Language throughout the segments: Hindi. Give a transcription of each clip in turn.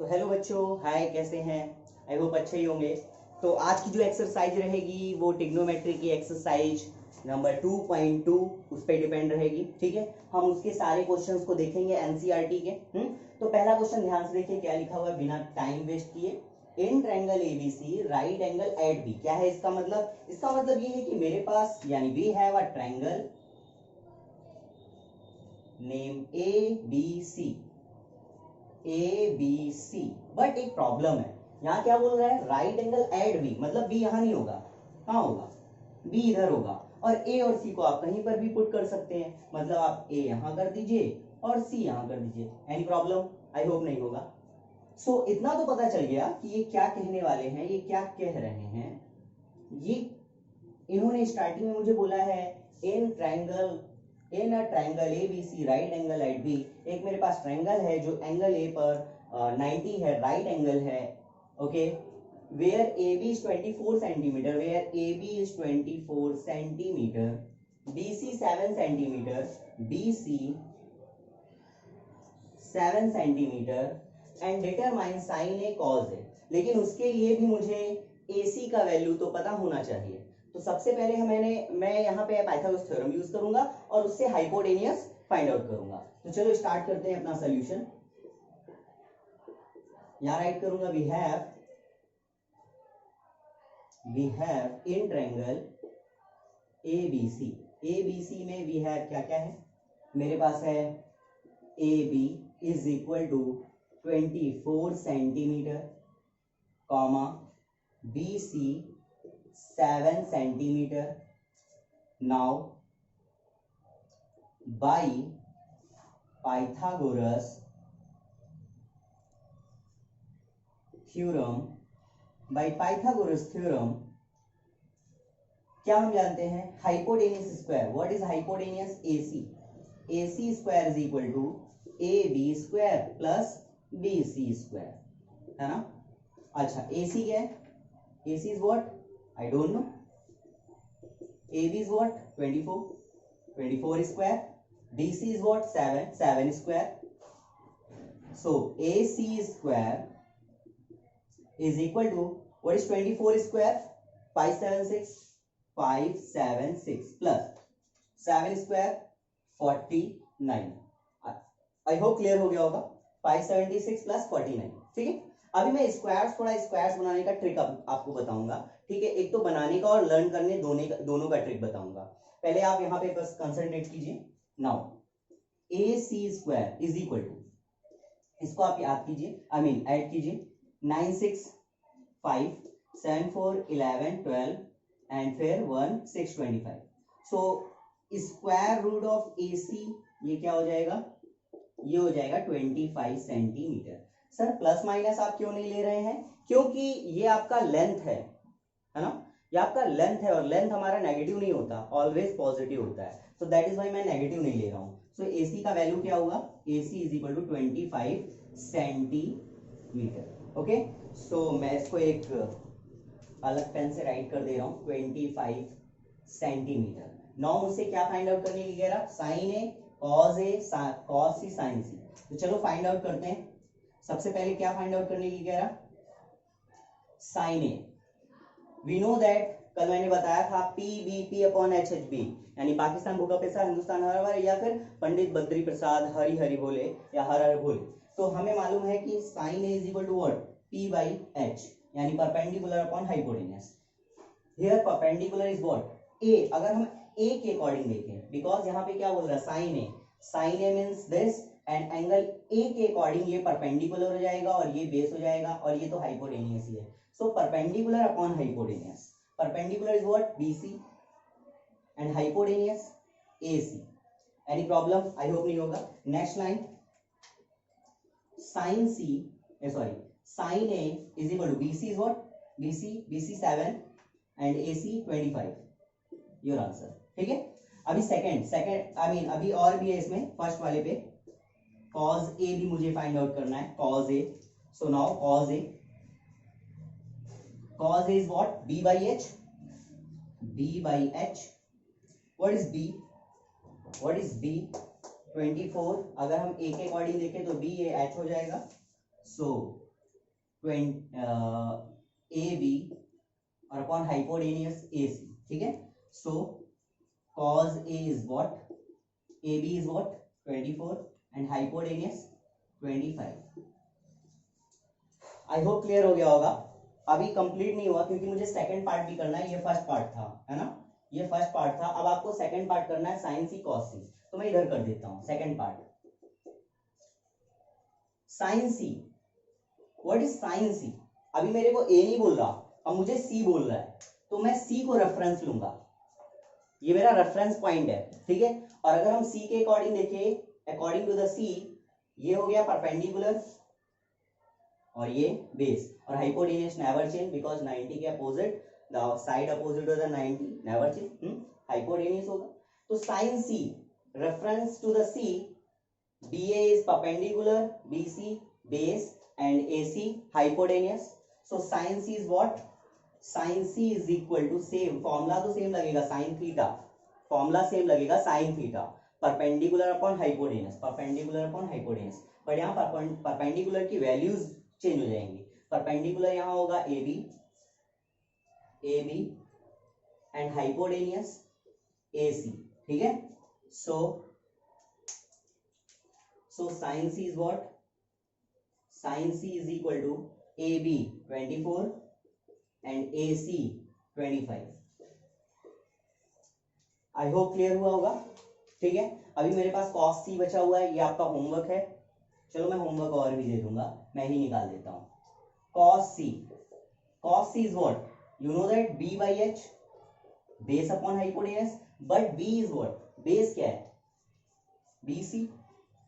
तो हेलो बच्चों, हाय, कैसे हैं? आई होप अच्छे ही होंगे। तो आज की जो एक्सरसाइज रहेगी वो ट्रिग्नोमेट्री की एक्सरसाइज नंबर 2.2 उस पर डिपेंड रहेगी। ठीक है, हम उसके सारे क्वेश्चंस को देखेंगे एनसीईआरटी के। तो पहला क्वेश्चन ध्यान से देखिए, क्या लिखा हुआ है बिना टाइम वेस्ट किए। In triangle ABC right angle at B. क्या है इसका मतलब? इसका मतलब ये है कि मेरे पास यानी we have a triangle name ABC but एक प्रॉब्लम है। यहाँ क्या बोल रहा है? राइट एंगल एट बी, मतलब बी यहाँ नहीं होगा। कहाँ होगा? बी इधर होगा। और ए और सी को आप कहीं पर भी पुट कर सकते हैं, मतलब आप ए यहाँ कर दीजिए और सी यहाँ कर दीजिए। Any problem? आई होप नहीं होगा। सो इतना तो पता चल गया कि ये क्या कहने वाले हैं, ये क्या कह रहे हैं। ये इन्होंने स्टार्टिंग में मुझे बोला है in a triangle ABC right angle at B. एक मेरे पास ट्रायंगल है जो एंगल ए पर 90 है, राइट एंगल है। Okay, where AB is 24 centimeter, BC 7 centimeter, BC 7 centimeter and determine sin A cos A। लेकिन उसके लिए भी मुझे AC का वैल्यू तो पता होना चाहिए। तो सबसे पहले मैं यहाँ पे पाइथागोरस थ्योरम यूज करूंगा और उससे हाइपोटेनियस फाइंड आउट करूंगा। तो चलो स्टार्ट करते हैं अपना सोल्यूशन। यहाँ राइट करूंगा we have in triangle ABC में वी हैव क्या क्या है मेरे पास है। AB is equal to 24 centimetre, comma BC 7 centimetre. Now by Pythagoras theorem, क्या हम जानते हैं? Hypotenuse square. What is hypotenuse? AC square is equal to AB square plus BC square, है ना? अच्छा, AC क्या है? AC is what? I don't know. AB is what? 24 square. BC is what? 7 square. So AC square is equal to what is 24 square? 576 plus 7 square 49। I hope clear हो गया होगा। 576 plus 49। ठीक है, अभी मैं स्क्वायर्स बनाने का ट्रिक आपको बताऊंगा। ठीक है, एक तो बनाने का और लर्न करने दोनों का ट्रिक बताऊंगा। पहले आप यहाँ पे बस कंसंट्रेट कीजिए। Now AC square is equal to, इसको आप याद कीजिए, ऐड कीजिए। 9 6 5 7 4 11 12 एंड फिर 1 6 25। So square root of AC ये क्या हो जाएगा? ये हो जाएगा 25 सेंटीमीटर। सर प्लस माइनस आप क्यों नहीं ले रहे हैं? क्योंकि ये आपका लेंथ है ना? ये आपका लेंथ है और लेंथ हमारा नेगेटिव नहीं होता, ऑलवेज पॉजिटिव होता है। सो दैट इज व्हाई मैं नेगेटिव नहीं ले रहा हूं। सो AC का वैल्यू क्या होगा? AC is equal to 25 centimetre. Okay, so मैं इसको एक अलग पेन से राइट कर दे रहा हूं, 25 सेंटीमीटर। नाउ मुझसे क्या फाइंड आउट करने की कह रहा? Sine A cos C sign सी। तो चलो फाइंड आउट करते हैं। सबसे पहले क्या फाइंड आउट करने की कह रहा? Sine A. We know that, कल मैंने बताया था PBP अपॉन HHB, यानी पाकिस्तान भूखा पैसा हिंदुस्तान हर हर, या फिर पंडित बद्री प्रसाद हरि हरि बोले या हर हर बोले। तो हमें मालूम है कि sine A is equal to what? P by H, यानी perpendicular upon hypotenuse. Here perpendicular is what? A। अगर हम A के अकॉर्डिंग देखें, बिकॉज यहाँ पे क्या बोल रहा है? Sine A means this, and angle A के अकॉर्डिंग ये परपेंडिकुलर हो जाएगा और ये बेस हो जाएगा, और ये तो हाइपोटेनियस ही है। So perpendicular upon hypotenuse, perpendicular is what? BC and hypotenuse AC। Any problem? I hope नहीं होगा। Next line, sine A is equal to BC is what? BC 7 and AC 25। Your answer. ठीक है, अभी सेकंड अभी और भी है इसमें। फर्स्ट वाले पे cos A भी मुझे फाइंड आउट करना है, cos A। So now cos A is what? B by H। What is B? 24। अगर हम A के अकॉर्डिंग देखें तो B ये H हो जाएगा। सो ए बी और अपॉन हाइपोटेनियस ए सी, ठीक है। सो cos A is what? AB is what? 24 and hypotenuse 25. I hope clear हो गया होगा। अभी कंप्लीट नहीं हुआ क्योंकि मुझे सेकंड पार्ट भी करना है, ये फर्स्ट पार्ट था, है ना, ये फर्स्ट पार्ट था। अब आपको सेकंड पार्ट करना है साइन सी कॉस सी, तो मैं इधर कर देता हूं second part. Sine C, what is sine C? अभी मेरे को ए नहीं बोल रहा, अब मुझे सी बोल रहा है, तो मैं सी को रेफरेंस लूंगा, ये मेरा रेफरेंस पॉइंट है, ठीक है। और अगर हम सी के अकॉर्डिंग देखें, अकॉर्डिंग टू द सी, ये हो गया परपेंडिकुलर और ये बेस, और हाइपोटेन्यूस नेवर चेंज बिकॉज 90 के opposite, the side opposite to the 90 never change, hypotenuse होगा। तो sine C reference to the C, BA is perpendicular, BC base and AC hypotenuse. So sin C is what? Sin C is equal to same formula तो सेम लगेगा sin theta, formula सेम लगेगा sin theta, perpendicular upon hypotenuse, perpendicular upon hypotenuse। पर यहाँ perpendicular की वैल्यूज चेंज हो जाएंगी। perpendicular यहाँ होगा AB and hypotenuse AC, ठीक है। So sin C is what? Sin C is equal to AB 24 and AC 25। I hope clear हुआ होगा, ठीक है। अभी मेरे पास cos C बचा हुआ है, ये आपका होमवर्क है। चलो मैं होमवर्क और भी दे दूंगा, मैं ही निकाल देता हूं। cos C is what? You know that B by H, base upon hypotenuse, but B is what? Base क्या है? BC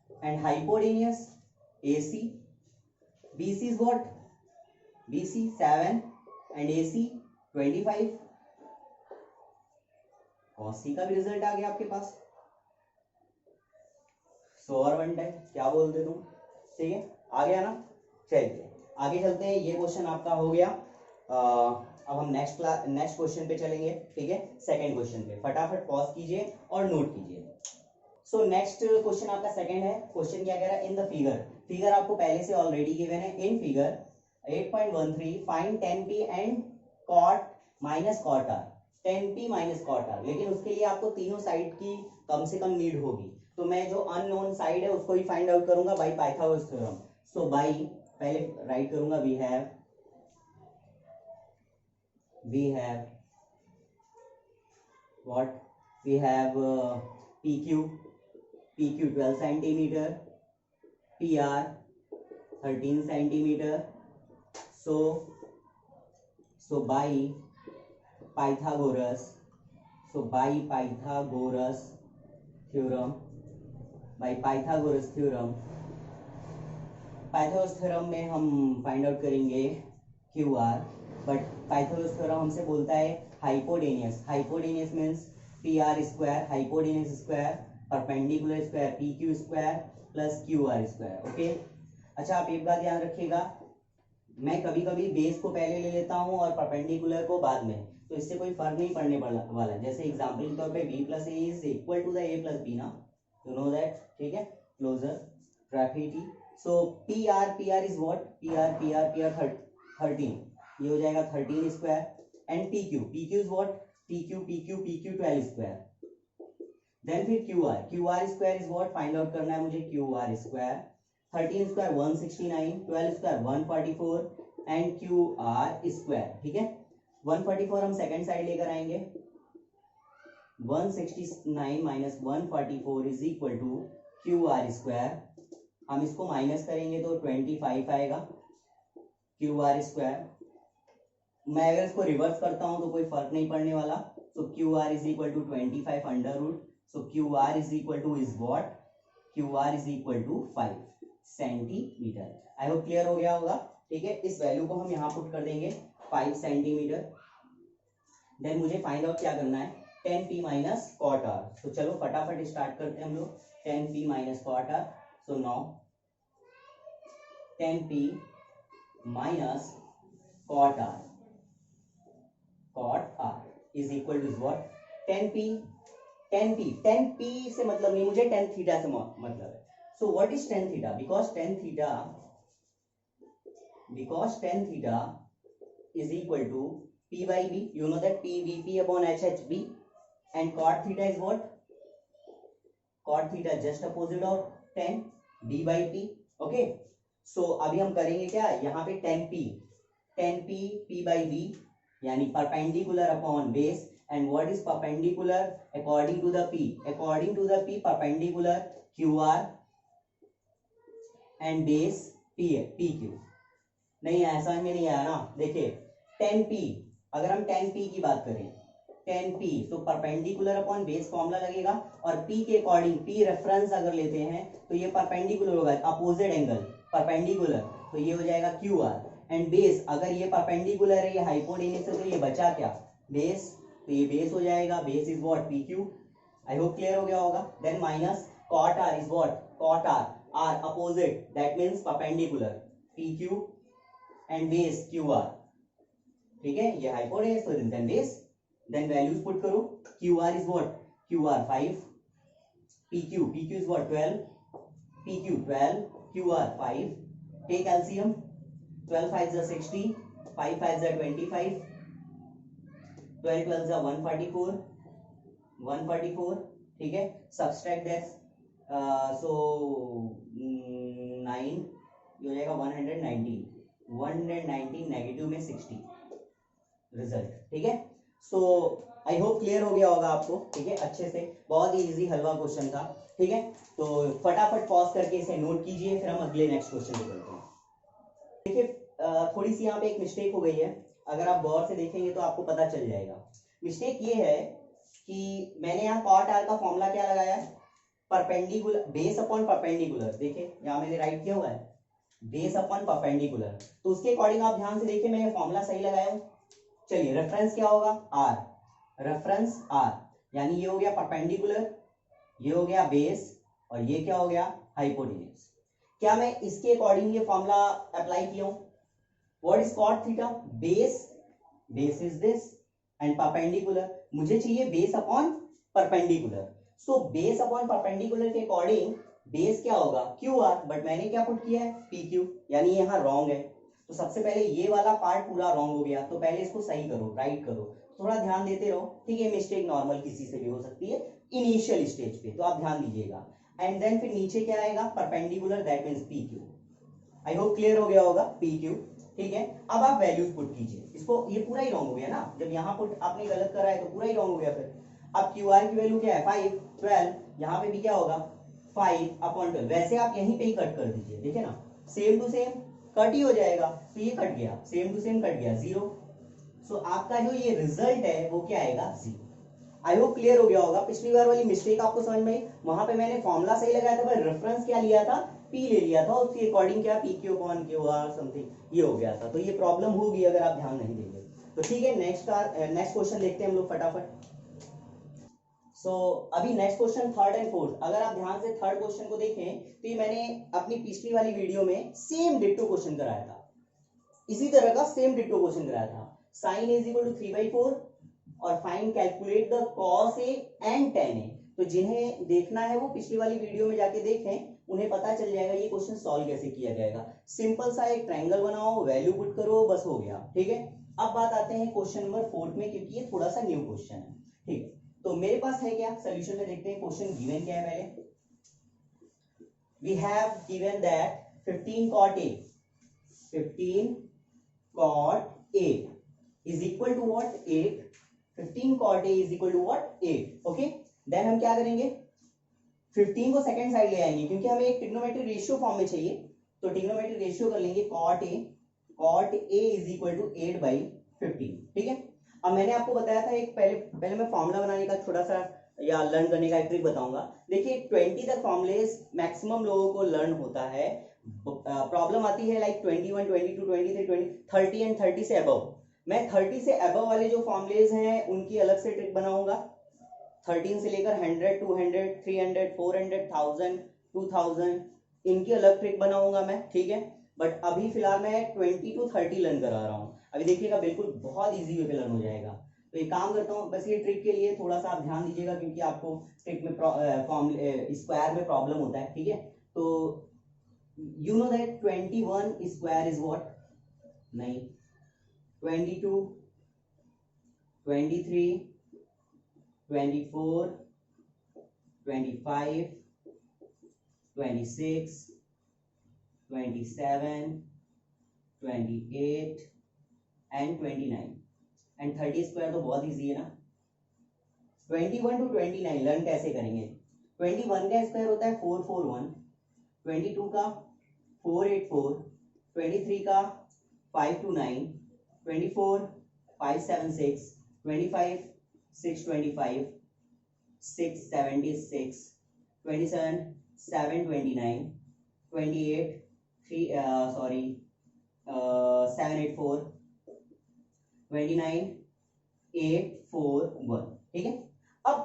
and hypotenuse AC. BC is what? BC 7 and AC 25। cos C का भी रिजल्ट आ गया आपके पास। सो और वन टाइम क्या बोलते तुम, ठीक है, आ गया ना। चलिए आगे चलते हैं, ये क्वेश्चन आपका हो गया। अब हम नेक्स्ट क्वेश्चन पे चलेंगे, ठीक है, सेकंड क्वेश्चन पे। फटाफट पॉज कीजिए और नोट कीजिए। सो नेक्स्ट क्वेश्चन आपका सेकंड है। क्वेश्चन क्या कह रहा है? इन द फिगर आपको पहले से ऑलरेडी गिवन है। In figure 8.13 find tan p and cot minus cot r, tan p minus cot r। लेकिन उसके लिए आपको तीनों साइड की कम से कम नीड होगी, तो मैं जो अननोन साइड है उसको ही फाइंड आउट करूंगा by Pythagoras theorem. So by पहले राइट करूंगा, we have what, we have PQ 12 centimeter, PR 13 centimeter. So by Pythagoras theorem, Pythagoras theorem में हम फाइंड आउट करेंगे QR, बट पाइथागोरस थ्योरम हमसे बोलता है hypotenuse means PR square, hypotenuse square, perpendicular square PQ square plus QR square. Okay, अच्छा आप एक बात याद रखिएगा, मैं कभी कभी बेस को पहले ले लेता हूं और परपेंडिकुलर को बाद में, तो इससे कोई फर्क नहीं पड़ने वाला। जैसे एग्जांपल के तौर पे b plus A is equal to the a plus B ना, यू नो दैट, ठीक है। Closure graffiti, so PR is what, PR 13, ये हो जाएगा 13 square, and PQ is what, PQ 12 square. Then फिर QR square is what, find out करना है मुझे QR square. 13 square 169, 12 square 144 and QR square, ठीक है। 144 हम सेकंड साइड लेकर आएंगे, 169 minus 144 is equal to QR square. हम इसको माइनस करेंगे तो 25 आएगा QR स्क्वायर। मैं अगर इसको रिवर्स करता हूं तो कोई फर्क नहीं पड़ने वाला, so QR is equal to 25 under root, so QR is equal to is what, QR is equal to 5 centimetre. I hope clear हो गया होगा, ठीक है। इस वैल्यू को हम यहाँ पुट कर देंगे 5 सेंटीमीटर। देन मुझे फाइंड आउट क्या करना है, tan p minus cot r। तो चलो फटाफट स्टार्ट करते हैं हम लोग, tan p minus cot r। So now tan p minus cot r is equal to what, tan p से मतलब नहीं मुझे, tan थीटा से मतलब है। So what is tan theta? Because tan theta because tan theta is equal to P by B. You know that P VP upon HHB, and cot theta is what? Cot theta just opposite of tan B by P. Okay, so अभी हम करेंगे क्या, यहाँ पे tan P P by B यानी perpendicular upon base. And what is perpendicular according to the P? According to the P, perpendicular QR and base PQ. नहीं आया, समझ में नहीं आया ना? देखिए tan P, अगर हम tan P की बात करें, tan P तो परपेंडिकुलर अपॉन बेस फॉर्मूला लगेगा, और P के अकॉर्डिंग P रेफरेंस अगर लेते हैं तो ये परपेंडिकुलर होगा, अपोजिट एंगल परपेंडिकुलर, तो ये हो जाएगा QR. एंड बेस, अगर ये परपेंडिकुलर है, ये हाइपोटेन्यूस है, तो ये बचा क्या, बेस, तो ये बेस हो जाएगा, base is what, PQ. I hope clear हो गया होगा. Then minus cot R is what, cot R opposite, that means perpendicular, PQ and base QR. ठीक है, ये हाइपोटेन्यूस, तो then base. Then values put करो, QR is what, QR 5, PQ is what, 12, PQ 12, QR 5. Take LCM, 12 5s are 60, 5 5s are 25, 12 12s are 144. ठीक है, subtract that, so 9 ये हो जाएगा 119 नेगेटिव में 60 रिजल्ट. ठीक है, सो आई होप क्लियर हो गया होगा आपको. ठीक है, अच्छे से, बहुत ही इजी हलवा क्वेश्चन था. ठीक है, तो फटाफट पॉज करके इसे नोट कीजिए, फिर हम अगले नेक्स्ट क्वेश्चन पे चलते हैं. देखिए थोड़ी सी यहाँ पे एक मिस्टेक हो गई है, अगर आप गौर से देखेंगे तो आपको पता चल जाएगा. मिस्टेक ये है कि मैंने यहाँ कॉट आर का फॉर्मूला क्या लगाया है, परपेंडिकुलर, बेस अपॉन परपेंडिकुलर. देखिए यहाँ मैंने राइट किया हुआ है, बेस अपॉन परपेंडिकुलर, तो उसके अकॉर्डिंग आप ध्यान से देखिए मैंने फॉर्मूला सही लगाया हूँ. चलिए रेफरेंस क्या होगा, R, रेफरेंस R, यानी ये हो गया परपेंडिकुलर, ये हो गया बेस, और ये क्या हो गया, हाइपोटेन्यूस. क्या मैं इसके अकॉर्डिंग ये फॉर्मूला अप्लाई किया हूं. What is cot theta, base is this and perpendicular, मुझे चाहिए base upon perpendicular. So base upon perpendicular के अकॉर्डिंग बेस क्या होगा, QR, बट मैंने क्या पुट किया है, PQ, यानी यहाँ रॉन्ग है. तो सबसे पहले ये वाला पार्ट पूरा रॉन्ग हो गया, तो पहले इसको सही करो, राइट करो, थोड़ा ध्यान देते रहो. ठीक है, मिस्टेक नॉर्मल किसी से भी हो सकती है इनिशियल स्टेज पे, तो आप ध्यान दीजिएगा. एंड देन फिर नीचे क्या आएगा, perpendicular, that means PQ. I hope clear हो गया होगा, PQ. ठीक है, अब आप वैल्यूज पुट कीजिए. इसको, ये पूरा ही रॉन्ग हो गया ना, जब यहाँ पुट आपने गलत करा है तो पूरा ही रॉन्ग हो गया. फिर अब QR की वैल्यू क्या है, 5 12, यहाँ पे भी क्या होगा, 5/12. वैसे आप यहीं पे ही कट कर दीजिए, देखिए ना, सेम टू सेम कट ही हो जाएगा, तो ये कट गया, सेम टू सेम कट गया, 0. सो आपका जो ये रिजल्ट है वो क्या आएगा, 0. आई होप क्लियर हो गया होगा. पिछली बार वाली मिस्टेक आपको समझ में आई, वहां पे मैंने फॉर्मूला सही लगाया था, पर रेफरेंस क्या लिया था, P ले लिया था, उसके अकॉर्डिंग क्या PQ अपॉन QR समथिंग ये हो गया था. तो ये प्रॉब्लम होगी अगर आप ध्यान नहीं देंगे. तो ठीक है, नेक्स्ट क्वेश्चन देखते हैं हम लोग फटाफट. सो अभी next question third and fourth. अगर आप ध्यान से थर्ड क्वेश्चन को देखें तो ये मैंने अपनी पिछली वाली वीडियो में सेम डिट्टो क्वेश्चन कराया था, इसी तरह का सेम डिट्टो क्वेश्चन कराया था. साइन इज इक्वल टू 3/4 और find calculate the cos A and tan A. तो जिन्हें देखना है वो पिछली वाली वीडियो में जाके देखें, उन्हें पता चल जाएगा ये क्वेश्चन सॉल्व कैसे किया जाएगा. सिंपल सा एक ट्रायंगल बनाओ, वैल्यू पुट करो, बस हो गया. ठीक है, अब बात आते हैं क्वेश्चन नंबर 4 में, क्योंकि ये थोड़ा सा न्यू क्वेश्चन है. ठीक है, तो मेरे पास है क्या, सोल्यूशन में देखते हैं. क्वेश्चन गिवन क्या है, पहले we have given that 15 cot A is equal to what, 8. 15 cot A is equal to what, 8. Okay, then हम क्या करेंगे, 15 को सेकंड साइड ले आएंगे, क्योंकि हमें एक ट्रिग्नोमेट्रिक रेशियो फॉर्म में चाहिए. तो ट्रिग्नोमेट्रिक रेशियो कर लेंगे, cot A is equal to 8/15. ठीक है, अब मैंने आपको बताया था एक पहले मैं फॉर्मूला बनाने का थोड़ा सा या लर्न करने का एक ट्रिक बताऊंगा. देखिए 20 तक फॉर्मूलेस मैक्सिमम लोगों को लर्न होता है. प्रॉब्लम आती है लाइक 21 22 23 20 30 एंड 30 से अबव. मैं 30 से अबव वाले जो फॉर्मूलेस हैं उनकी अलग से ट्रिक बनाऊंगा. 13 से लेकर 100 200 300 400 1000 2000 इनकी अलग ट्रिक बनाऊंगा मैं. ठीक है, बट अभी फिलहाल मैं 20 to 30 लर्न करा रहा हूँ. अभी देखिएगा बिल्कुल बहुत इजी वे पे लर्न हो जाएगा. तो एक काम करता हूँ, बस ये ट्रिक के लिए थोड़ा सा आप ध्यान दीजिएगा, क्योंकि आपको ट्रिक में स्क्वायर में प्रॉब्लम होता है. ठीक है, तो you know that 21 square is what, नहीं, 22, 23, 24, 25, 26, 27, 28 एंड 29 एंड 30 स्क्वायर तो बहुत इजी है ना। 21 टू 29 लर्न कैसे करेंगे? 21 का स्क्वायर होता है 441, 22 का 484, 23 का 529, 24 576, 25 625, 676, 27 729, 28 784, 29 841। ठीक है, अब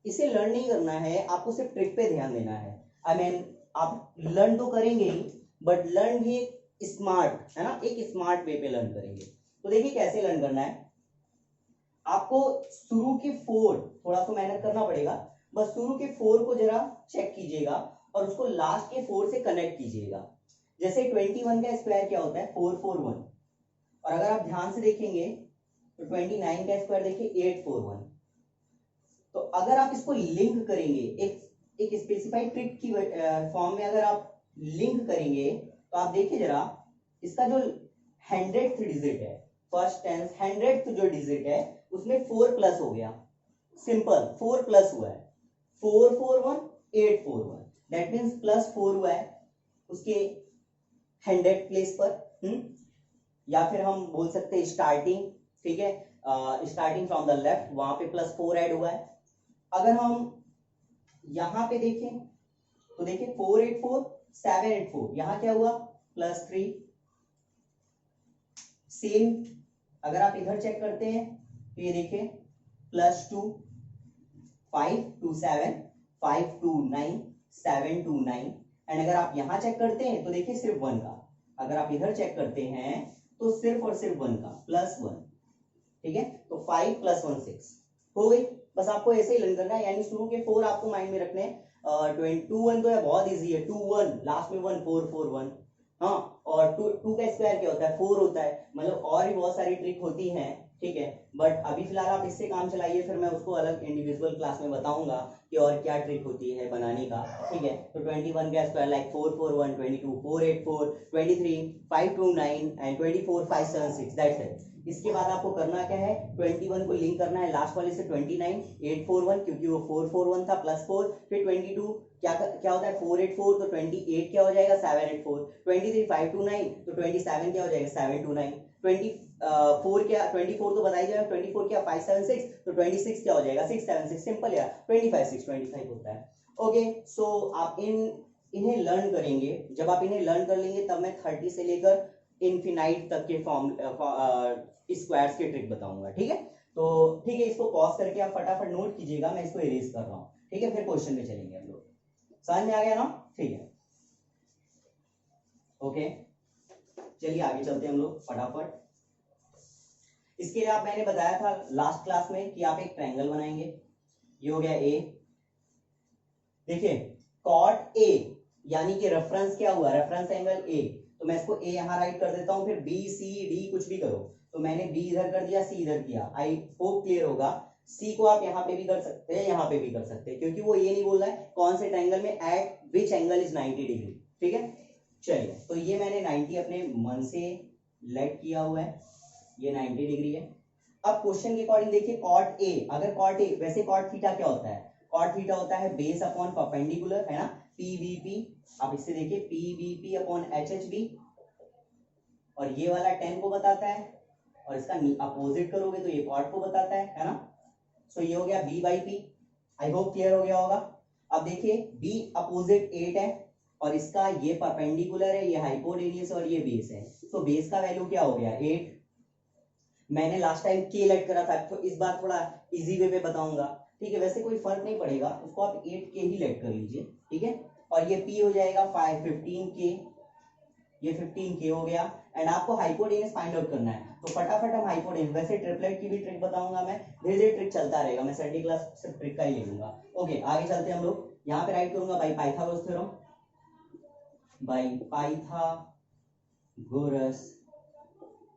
इसे लर्न नहीं करना है, आपको सिर्फ ट्रिक पे ध्यान देना है। आई मीन आप लर्न तो करेंगे ही, बट लर्न भी एक स्मार्ट है ना, एक स्मार्ट वे पे लर्न करेंगे। तो देखिए कैसे लर्न करना है। आपको शुरू के 4 थोड़ा सा मेहनत करना पड़ेगा, बस शुरू के 4 को जरा चेक कीजिएगा और उसको लास्ट के 4 से कनेक्ट कीजिएगा। जैसे 21 का स्क्वायर क्या होता है 441, और अगर आप ध्यान से देखेंगे तो 29 का स्क्वायर देखिए 841। तो अगर आप इसको लिंक करेंगे एक स्पेसिफाइड ट्रिक की फॉर्म में, अगर आप लिंक करेंगे तो आप देखिए जरा, इसका जो 100th डिजिट है, फर्स्ट टेंस 100th जो डिजिट है उसमें 4 प्लस हो गया, सिंपल 4 प्लस हुआ है, 441 841, दैट मीन्स प्लस 4 हुआ है उसके 100th प्लेस पर। या फिर हम बोल सकते हैं स्टार्टिंग, ठीक है, स्टार्टिंग फ्रॉम द लेफ्ट, वहां पे प्लस 4 ऐड हुआ है। अगर हम यहां पे देखें तो देखिए 484 784, यहां क्या हुआ प्लस 3। सेम अगर आप इधर चेक करते हैं तो ये देखिए प्लस 2, 527, 529, 729, एंड अगर आप यहां चेक करते हैं तो देखिए सिर्फ 1 का, अगर आप इधर चेक करते हैं तो सिर्फ और सिर्फ 1 का, प्लस 1। ठीक है, तो 5 + 1 6 हो गई। बस आपको ऐसे ही लर्न करना है, यानी शुरू के 4 आपको माइंड में रखने हैं। 21 तो है बहुत इजी है, 21 लास्ट में 1 4 4 1। हाँ, और 2 का स्क्वायर क्या होता है 4 होता है, मतलब और भी बहुत सारी ट्रिक होती हैं। ठीक है, बट अभी फिलहाल आप इससे काम चलाइए, फिर मैं उसको अलग इंडिविजुअल क्लास में बताऊंगा कि और क्या ट्रिक होती है बनाने का। ठीक है, तो 21 का square like 441, 22 484, 23 529 and 24 576, that's it. इसके बाद आपको करना क्या है, 21 को लिंक करना है लास्ट वाले से 29 841, क्योंकि वो 441 था, प्लस 4, फिर 22 क्या होता है 484, तो 28 क्या हो जाएगा 784, 23 529, तो 27 क्या हो जाएगा 729, 24 क्या 24 तो बताई जाएगा, 24 क्या 576, तो 26 क्या हो जाएगा 676, सिंपल यार, 25 625 होता है। ओके, सो आप इन्हें लर्न करेंगे, जब आप इन्हें लर्न कर लेंगे तब मैं 30 से लेकर इनफिनाइट तक के फॉर्म स्क्वायर्स के ट्रिक बताऊंगा। ठीक है, तो ठीक है, इसको पॉज करके आप फटाफट नोट कीजिएगा, मैं इसको इरेज कर रहा हूँ। ठीक है, फिर क्वेश्चन में चलेंगे हम लोग, समझ में आ गया ना? ठीक है, ओके, चलिए आगे चलते हैं हम लोग फटाफट। इसके लिए आप मैंने बताया था लास्ट क्लास में कि आप एक ट्रायंगल बनाएंगे। ये हो गया ए, देखिए कॉट ए यानी कि रेफरेंस क्या हुआ, रेफरेंस एंगल ए, तो मैं इसको ए यहां राइट कर देता हूं, फिर बी सी डी कुछ भी करो, तो मैंने बी इधर कर दिया, सी इधर किया, आई होप क्लियर होगा। सी को आप यहां पे भी कर सकते हैं, यहां पे भी कर सकते हैं, क्योंकि वो ये नहीं बोल रहा है कौन से ट्रायंगल में eight which angle is 90 degree. ठीक है, चलिए, तो ये मैंने 90 अपने मन से लेट किया हुआ है, ये 90 डिग्री है। अब क्वेश्चन के अकॉर्डिंग देखिए कॉट ए, अगर कॉट ए, वैसे कॉट थीटा क्या होता है, कॉट थीटा होता है बेस अपॉन परपेंडिकुलर, है ना, पीवीपी, आप इससे देखिए पीवीपी अपॉन एचएचबी, और ये वाला tan को बताता है, और इसका अपोजिट करोगे तो ये कॉट को बताता है ना। सो ये हो गया b by P, I hope clear हो गया होगा। अब देखिए b अपोजिट 8 है, और इसका ये परपेंडिकुलर है, ये हाइपोटेन्यूस और ये बेस है, तो बेस का वैल्यू क्या हो गया 8। मैंने लास्ट टाइम के लेट करा था, तो इस बार थोड़ा इजी वे पे बताऊंगा। ठीक है, वैसे कोई फर्क नहीं पड़ेगा, उसको आप 8 के ही लेट कर लीजिए। ठीक है, और ये p हो जाएगा 15 के, ये 15 के हो गया, एंड आपको हाइपोटेन्यूस फाइंड आउट करना है, तो फटाफट हम हाइपोटेन्यूस, वैसे ट्रिपलेट की भी ट्रिक बताऊंगा मैं, धीरे धीरे ट्रिक चलता रहेगा, मैं संडे क्लास सिर्फ ट्रिक का ही ले लूंगा। ओके, आगे चलते हैं हम लोग, यहाँ पे राइट करूंगा by Pythagoras theorem, by Pythagoras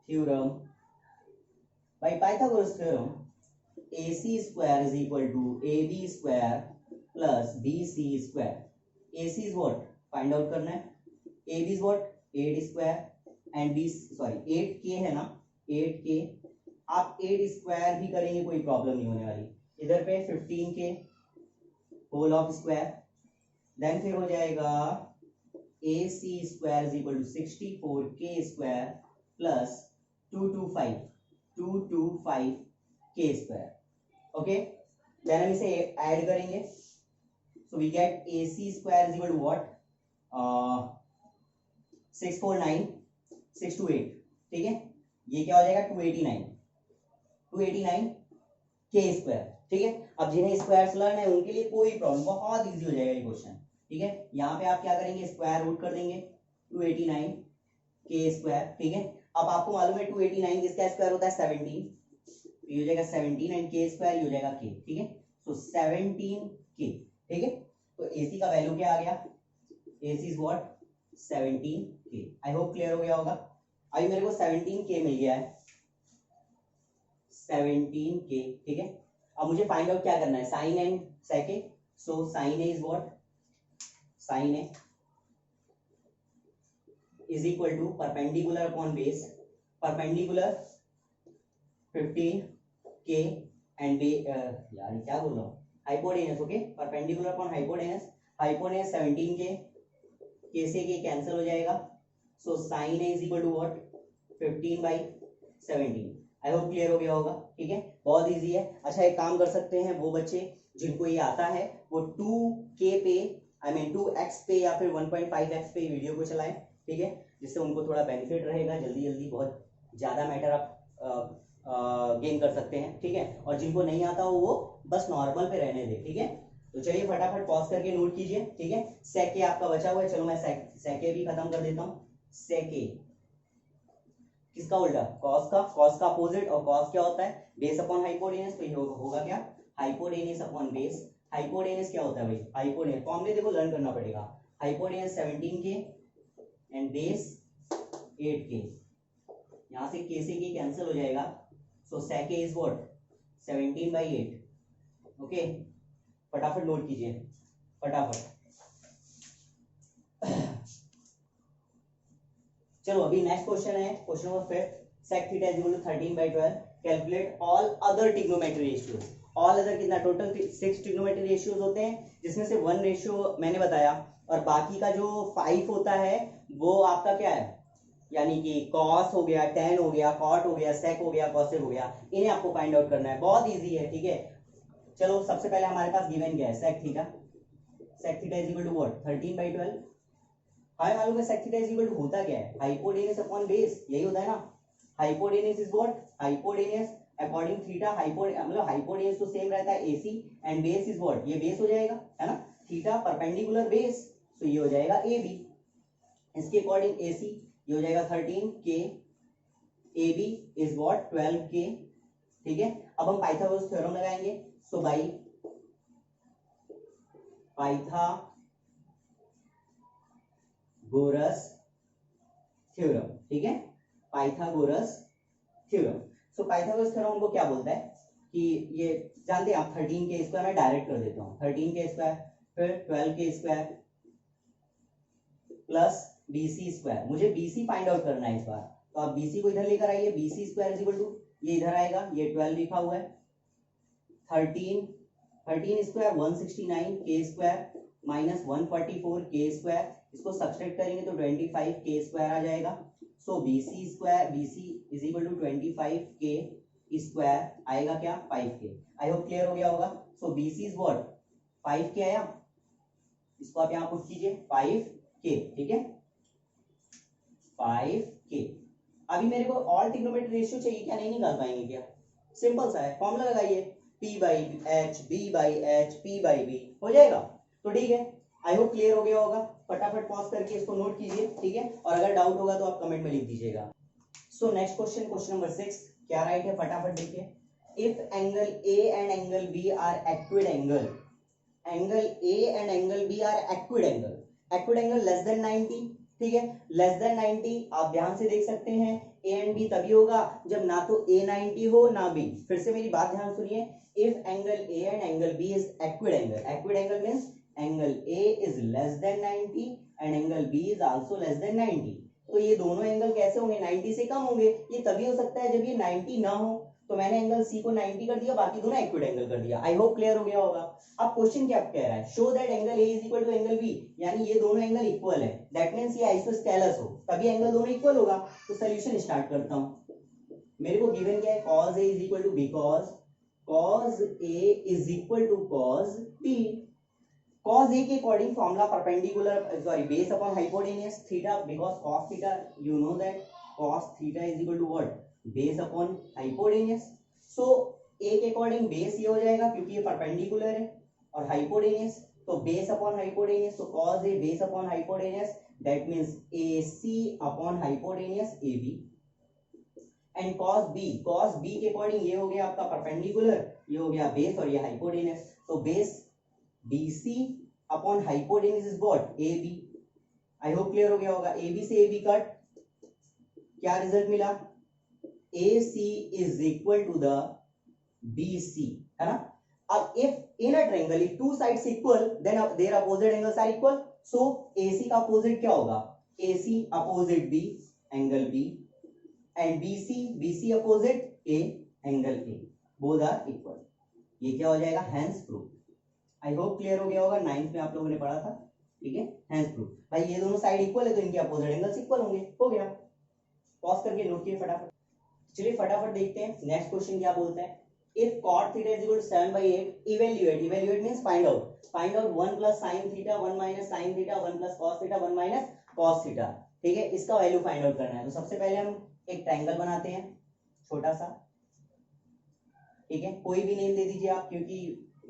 theorem by Pythagoras theorem AC square is equal to AB square plus BC square. AC is what? Find out करना है. AB is what? 8 square and B sorry 8K है ना 8K. आप 8 square भी करेंगे कोई प्रॉब्लम नहीं होने वाली. इधर पे 15K whole of square. Then फिर हो जाएगा AC square is equal to 64K square plus 225K square. Okay then हम इसे ऐड करेंगे. So we get AC square is equal to what 649 628. ठीक है ये क्या हो जाएगा 289 K स्क्वायर. ठीक है अब जिन्हें स्क्वायर्स लर्न है उनके लिए कोई प्रॉब्लम बहुत इजी हो जाएगा ये क्वेश्चन. ठीक है यहाँ पे आप क्या करेंगे स्क्वायर रूट कर देंगे 289 K स्क्वायर. ठीक है अब आपको मालूम है 289 किसका स्क्वायर होता है 17. ये हो जाएगा 17 एंड K स्क्वायर ये हो जाएगा K. ठीक है सो 17K. ठीक है तो AC का वैल्यू क्या आ गया AC is what 17K. I hope clear हो गया होगा. अभी मेरे को 17K मिल गया है 17K. ठीक है अब मुझे फाइंड आउट क्या करना है sine and sec A. So sine A is what sine A is equal to perpendicular upon base. Perpendicular 15K and यार क्या बोल रहा हूँ hypotenuse. Okay perpendicular upon hypotenuse. Hypotenuse 17K K से K कैंसिल हो जाएगा. So sine A is equal to what 15/17. I hope clear हो गया होगा. ठीक है बहुत इजी है. अच्छा एक काम कर सकते हैं वो बच्चे जिनको ये आता है वो 2K पे आई मीन 2x पे या फिर 1.5x पे वीडियो को चलाएं. ठीक है जिससे उनको थोड़ा बेनिफिट रहेगा. जल्दी जल्दी बहुत ज्यादा मैटर आप गेन कर सकते हैं. ठीक है और जिनको नहीं आता हो वो बस नॉर्मल पे रहने दे. ठीक है तो चलिए फटाफट पॉज करके नोट कीजिए. ठीक है सेक ए आपका बचा हुआ है. चलो मैं सेक ए भी खत्म कर देता हूँ. सेक ए किसका उल्टा कॉस का अपोजिट. और कॉस क्या होता है बेस अपॉन हाइपोटेनस. तो ये होगा क्या हाइपोटेनस अपॉन बेस. हाइपोटेनस क्या होता है भाई हाइपोटेनस फॉर्मूले देखो लर्न करना पड़ेगा. Hypotenuse 17K and base 8K. यहाँ से K से K कैंसिल हो जाएगा. So sec A is what 17/8. Okay फटाफट नोट कीजिए फटाफट. चलो अभी नेक्स्ट क्वेश्चन है question number 5. sec theta is equal to 13/12. Calculate all other trigonometry ratios. All other कितना टोटल 6 ट्रिग्नोमेट्री रेशियोज होते हैं जिसमें से 1 रेशियो मैंने बताया और बाकी का जो 5 होता है वो आपका क्या है यानी कि cos हो गया tan हो गया cot हो गया sec हो गया cosec हो गया. इन्हें आपको फाइंड आउट करना है. बहुत इजी है. ठीक है चलो सबसे पहले हमारे पास गिवन क्या है sec theta. sec theta is equal to what 13/12. हमें मालूम है sec theta is equal to होता क्या है हाइपोटेनस अपॉन बेस. यही होता है ना. Hypotenuse is what hypotenuse according theta. मतलब हाइपोटेनस तो सेम रहता है AC and base is what ये बेस हो जाएगा है ना. थीटा परपेंडिकुलर बेस तो ये हो जाएगा AB. इसके अकॉर्डिंग AC ये हो जाएगा 13K. AB is what 12K. ठीक है अब हम पाइथागोरस थ्योरम लगाएंगे. सो बाय पाइथागोरस थ्योरम. ठीक है पाइथागोरस थ्योरम. सो पाइथागोरस थ्योरम हमको क्या बोलता है कि ये जानते हैं आप 13K स्क्वायर मैं डायरेक्ट कर देता हूँ. 13K स्क्वायर फिर 12K square plus BC square. मुझे BC फाइंड आउट करना है इस बार. तो आप BC को इधर लेकर आइए. BC square is equal to ये इधर आएगा ये 12 लिखा हुआ है 13 square 169K square minus 144K square. इसको सब्सट्रैक्ट करेंगे तो 25K स्क्वायर आ जाएगा. So BC is equal to 25K square आएगा क्या 5K. आई होप क्लियर हो गया होगा. सो BC इज व्हाट 5K आया. इसको आप यहाँ पुट कीजिए 5K. ठीक है 5K. अभी मेरे को ऑल ट्रिग्नोमेट्री रेशियो चाहिए क्या नहीं निकाल पाएंगे क्या. सिंपल सा है फॉर्मूला लगाइए P/H B/H P/B हो जाएगा. तो ठीक है आई होप क्लियर हो गया होगा. फटाफट पॉज करके इसको नोट कीजिए. ठीक है और अगर डाउट होगा तो आप कमेंट में लिख दीजिएगा. सो नेक्स्ट क्वेश्चन नंबर 6 क्या राइट है फटाफट देखिए. If angle A and angle B are acute angle A and angle B are acquid angle less than 90 ठीक है। लेस देन 90 आप ध्यान से देख सकते हैं ए एंड बी तभी होगा जब ना तो ए 90 हो ना बी। फिर से मेरी बात ध्यान सुनिए, if angle A and angle B is acute angle means angle A is less than 90 and angle B is also less than 90, तो ये दोनों एंगल कैसे होंगे, 90 से कम होंगे। ये तभी हो सकता है जब ये 90 ना हो, तो मैंने एंगल सी को 90 कर दिया, बाकी दोनों एक्विड एंगल कर दिया। आई होप क्लियर हो गया होगा। अब क्वेश्चन क्या कह रहा है, show that angle A is equal to angle B, यानी ये दोनों एंगल इक्वल है, दैट मींस ये आइसोस्केलस हो, तभी एंगल दोनों इक्वल होगा। तो सॉल्यूशन स्टार्ट करता हूं। मेरे को गिवन क्या है, cos A is equal to because cos A is equal to cos B। cos A के according formula perpendicular sorry base upon hypotenuse theta, because cos theta you know that cos theta is equal to what, base upon hypotenuse. So A के अकॉर्डिंग बेस ये हो जाएगा क्योंकि ये परपेंडिकुलर है, और हाइपोटेन्यूस तो बेस अपॉन हाइपोटेन्यूस, तो cos A base upon hypotenuse, that means AC upon hypotenuse AB। And cos B के अकॉर्डिंग ये हो गया आपका परपेंडिकुलर, ये हो गया बेस और ये हाइपोटेन्यूस, तो base BC upon hypotenuse is what AB। I hope clear हो गया होगा। AB से AB कट, क्या रिजल्ट मिला, AC is equal to the BC, है ना। अब if in a triangle if two sides equal then their opposite angles are equal, so AC का opposite क्या होगा, AC opposite B angle B and BC opposite A angle A, both are equal। ये क्या हो जाएगा, hence proof। आई होप क्लियर हो गया होगा, 9th में आप लोगों ने पढ़ा था, ठीक है। hence proof, भाई ये दोनों साइड इक्वल है तो इनके अपोजिट एंगल्स इक्वल होंगे, हो गया। पॉज करके नोट किए फटाफट। चलिए फटाफट देखते हैं नेक्स्ट क्वेश्चन क्या बोलता है। If cot theta is equal to 7/8, evaluate means find out 1 plus sin theta 1 minus sin theta 1 plus cos theta 1 minus cos theta, ठीक है। इसका वैल्यू फाइंड आउट करना है। तो सबसे पहले हम एक ट्रायंगल बनाते हैं छोटा सा, ठीक है। कोई भी नेम दे दीजिए आप, क्योंकि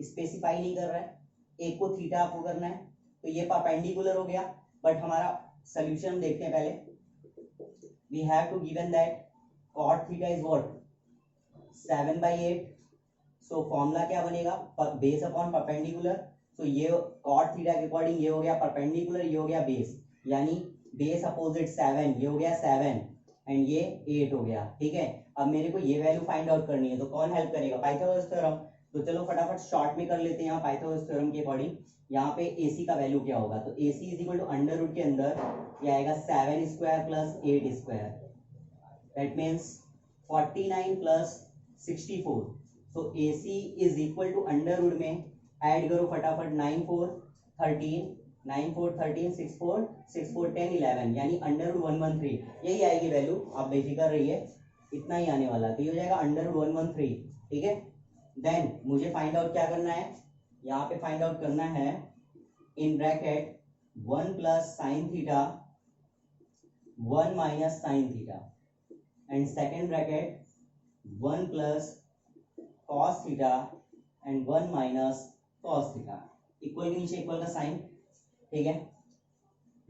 स्पेसिफाई नहीं कर रहा है, एक को थीटा आपको करना है, तो ये परपेंडिकुलर हो गया। बट हमारा सोल्यूशन हम देखते हैं पहले। We have to given that cot theta is what 7/8, so formula क्या बनेगा, बेस अपॉन परपेंडिकुलर। तो ये cot थीटा के अकॉर्डिंग ये हो गया परपेंडिकुलर, ये हो गया बेस, यानी बेस अपोजिट 7, ये हो गया 7 एंड ये 8 हो गया, ठीक है। अब मेरे को ये वैल्यू फाइंड आउट करनी है, तो कौन हेल्प करेगा, पाइथागोरस थ्योरम। तो चलो फटाफट शॉर्ट में कर लेते हैं। यहाँ पाइथागोरस थ्योरम के अकॉर्डिंग यहाँ पे AC का वैल्यू क्या होगा, तो AC is equal to under root के अंदर ये आएगा 7 square plus 8 square, that means 49 plus 64। तो AC is equal to under root में ऐड करो फटाफट 9 4 13 9 4 13 6 4 6 4 10 11, यानी अंडर रूट 113, यही आएगी वैल्यू, आप बेफिक्र रहिए, इतना ही आने वाला। तो ये हो जाएगा अंडर रूट 113, ठीक है। देन मुझे फाइंड आउट क्या करना है, यहाँ पे फाइंड आउट करना है in bracket 1 plus sine theta 1 minus sine theta and second bracket 1 plus cos theta and 1 minus cos theta, equal के नीचे इक्वल का साइन, ठीक है।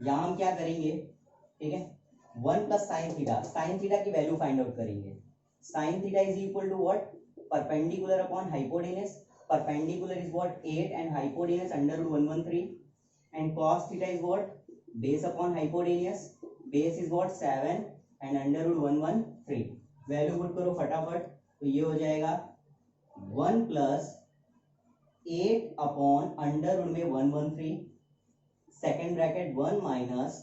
यहां हम क्या करेंगे, ठीक है, 1 प्लस साइन थीटा की वैल्यू फाइंड आउट करेंगे। Sine theta is equal to what, perpendicular upon hypotenuse, perpendicular is what 8 and hypotenuse under root 113 and cos theta is what base upon hypotenuse, base is what 7 and under root 113। Value put करो फटाफट, तो ये हो जाएगा 1 प्लस 8 अपॉन अंडर रूट में 113, second bracket 1 minus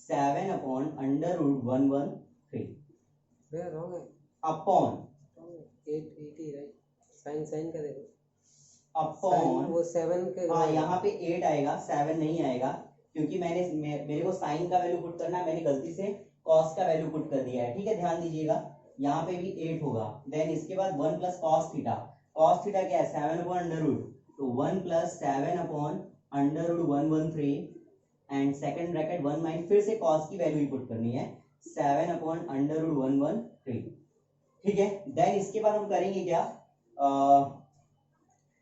7 upon under root 113 upon 880 right, sine का देखो अपॉन वो 7 के, हाँ यहाँ पे 8 आएगा 7 नहीं आएगा, क्योंकि मेरे को साइन का वैल्यू पुट करना है, मैंने गलती से कॉस का वैल्यू पुट कर दिया है, ठीक है। ध्यान दीजिएगा, यहाँ पे भी 8 होगा। देन इसके बाद 1 प्लस कॉस थीटा क्या है 7 अपॉन अंडर रूट, तो 1 plus 7 upon under root 113 and second bracket 1 minus, फिर से कॉस की वैल्यू ही पुट करनी है 7 अपॉन अंडर रूट 113, ठीक है। देन इसके बाद हम करेंगे क्या,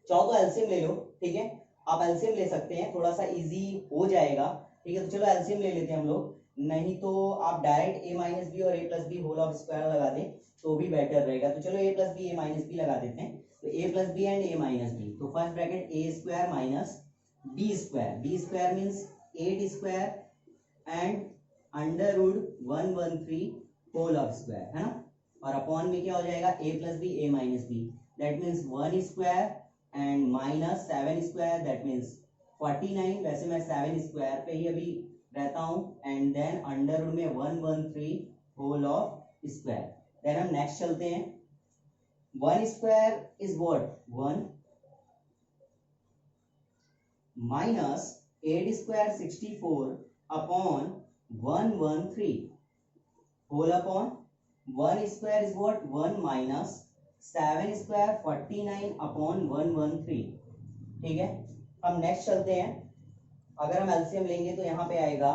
चाहो तो एलसीएम ले लो, ठीक है, आप एलसीएम ले सकते हैं, थोड़ा सा इजी हो जाएगा, ठीक है। तो चलो एलसीएम ले लेते हैं हम लोग, नहीं तो आप डायरेक्ट a माइनस बी और a plus B whole of square लगा दें तो भी बेटर रहेगा। तो चलो a plus B a minus B लगा देते हैं, तो a plus B and a minus B, तो first bracket a square minus b square means 8 square and √113 whole of square है ना, और अपॉन में क्या हो जाएगा a plus B a minus B, that means 1 square and minus 7 square, that means 49। वैसे मैं 7 स्क्वायर पे ही अभी रहता हूँ, एंड देन अंडर रूट में 113 होल ऑफ स्क्वायर। देन हम नेक्स्ट चलते हैं, 1 square is what 1 minus 8 square 64 upon 113 whole upon 1 square is what 1 minus 7 square 49 upon 113। ठीक है, हम नेक्स्ट चलते हैं, अगर हम एलसीएम लेंगे तो यहाँ पे आएगा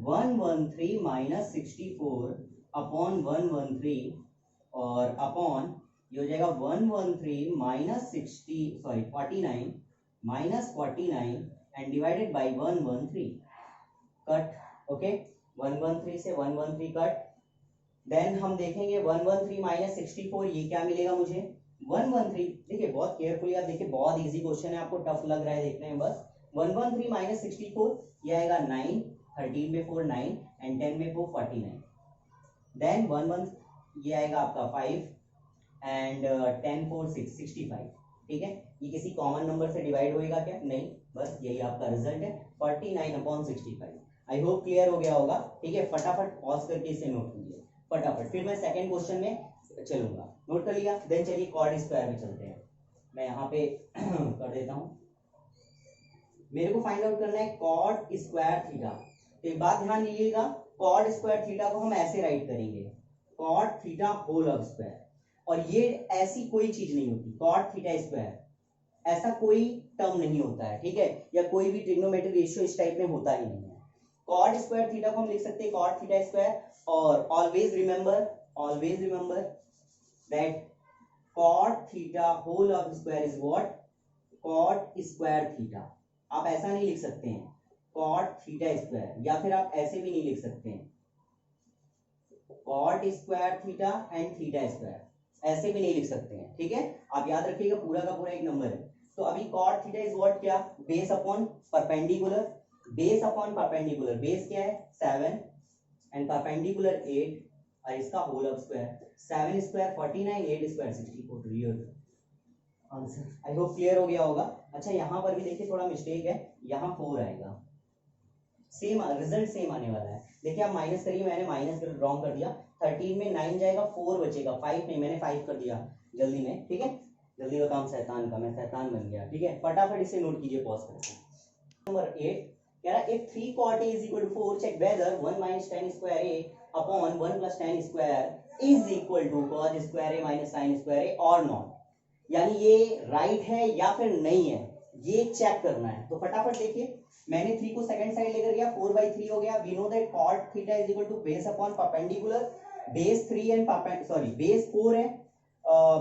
113 माइनस 64 अपॉन 113 और अपॉन ये हो जाएगा 113 minus 49 minus 49 and divided by 113 cut. Okay, 113 से 113 कट। देन हम देखेंगे 113 माइनस 64, ये क्या मिलेगा मुझे 113। देखिए बहुत केयरफुली आप देखिए, बहुत इजी क्वेश्चन है, आपको टफ लग रहा है देखने में बस। 113 माइनस 64 ये आएगा 9, 13 में 4 9 एंड 10 में 4 49। देन 11 ये आएगा आपका 5 एंड 10 4 6 65। ठीक है, ये किसी कॉमन नंबर से डिवाइड होएगा क्या, नहीं, बस यही आपका रिजल्ट है 49 अपॉन 65। आई होप क्लियर हो गया होगा। ठीक है, फटाफट पॉज करके इसे नोट कीजिए फटाफट, फिर मैं सेकंड क्वेश्चन में चलूंगा। नोट कर लिया, देन चलिए कॉर्ड स्क्वायर में चलते हैं। मैं यहाँ पे कर देता हूँ, मेरे को फाइंड आउट करना है कॉड स्क्वायर थीटा। तो एक बात ध्यान दीजिएगा, कॉड स्क्वायर थीटा को हम ऐसे राइट करेंगे, cot theta whole of square, और ये ऐसी कोई चीज नहीं होती, कॉड थीटा स्क्वायर ऐसा कोई टर्म नहीं होता है। ठीक है, या कोई भी ट्रिग्नोमेट्रिक रेशियो इस टाइप में होता ही नहीं है। कॉड स्क्वायर थीटा को हम लिख सकते हैं कॉड थीटा स्क्वायर, और always remember that cot theta whole of square is what cot square theta. आप ऐसा नहीं लिख सकते हैं कॉड थीटा स्क्वायर, या फिर आप ऐसे भी नहीं लिख सकते हैं code square theta and theta square, ऐसे भी नहीं लिख सकते हैं। ठीक है, आप याद रखिएगा पूरा का पूरा एक नंबर है। तो अभी कॉड थीटा इज व्हाट क्या base upon perpendicular, base upon perpendicular, base क्या है 7 एंड परपेंडिकुलर 8 और इसका whole of square 7 square 49 8 square 64 real answer. I hope clear हो गया होगा। अच्छा यहाँ पर भी देखिए थोड़ा मिस्टेक है, यहाँ 4 आएगा, सेम रिजल्ट सेम आने वाला है। देखिए आप माइनस करिए, मैंने माइनस रॉन्ग कर दिया, 13 में 9 जाएगा 4 बचेगा, 5 नहीं, मैंने 5 कर दिया जल्दी में। ठीक है, जल्दी का काम शैतान का, मैं शैतान बन गया। ठीक है, फटाफट इसे नोट कीजिए पॉज करके। नंबर 8 कह रहा है if 3 cot a is equal to 4 check whether 1 minus tan square a upon 1 plus tan square is equal to cos square a minus sin square a or not। यानी ये राइट है या फिर नहीं है, ये चेक करना है। तो फटाफट देखिए, मैंने 3 को सेकंड साइड लेकर गया, 4/3 हो गया। We know that cot theta is equal to base upon perpendicular, base 3 and base 4 है,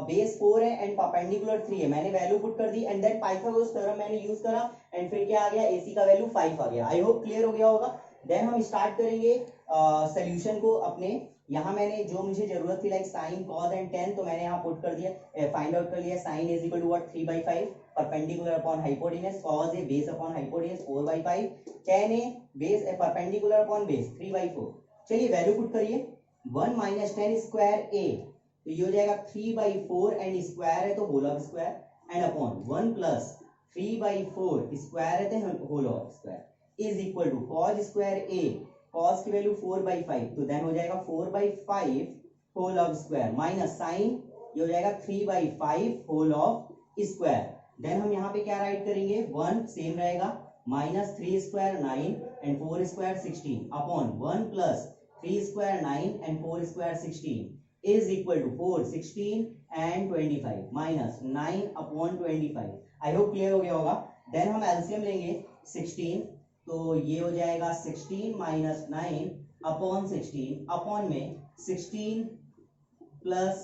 बेस 4 है एंड परपेंडिकुलर 3 है। मैंने वैल्यू पुट कर दी एंड देन पाइथागोरस थ्योरम मैंने यूज करा एंड फिर क्या आ गया, AC का वैल्यू 5 आ गया। आई होप क्लियर हो गया होगा। देन हम स्टार्ट करेंगे सोल्यूशन को अपने। यहाँ मैंने जो मुझे जरूरत थी like sine cos and ten, तो मैंने यहाँ पुट कर दिया, फाइंड आउट कर लिया। Sine is equal to what 3/5 perpendicular upon hypotenuse, cos A base upon hypotenuse 4/5, tan A base perpendicular upon base 3/4। चलिए वैल्यू पुट करिए, 1 माइनस टेन स्क्वायर ए, तो ये हो जाएगा 3/4 एंड स्क्वायर है तो whole of square and upon 1 plus 3/4 square है तो whole of square is equal to cos square A, cos की वैल्यू 4/5 तो देन हो जाएगा 4/5 whole of square minus sine ये हो जाएगा 3/5 होल ऑफ स्क्वायर। देन हम यहाँ पे क्या राइट करेंगे, 1 सेम रहेगा minus 3 square 9 and 4 square 16 upon 1 plus 3 square 9 and 4 square 16 is equal to 4 16 and 25 minus 9 upon 25। I hope clear हो गया होगा। देन हम एलसीएम लेंगे 16, तो ये हो जाएगा 16 माइनस 9 अपॉन 16 अपॉन में 16 प्लस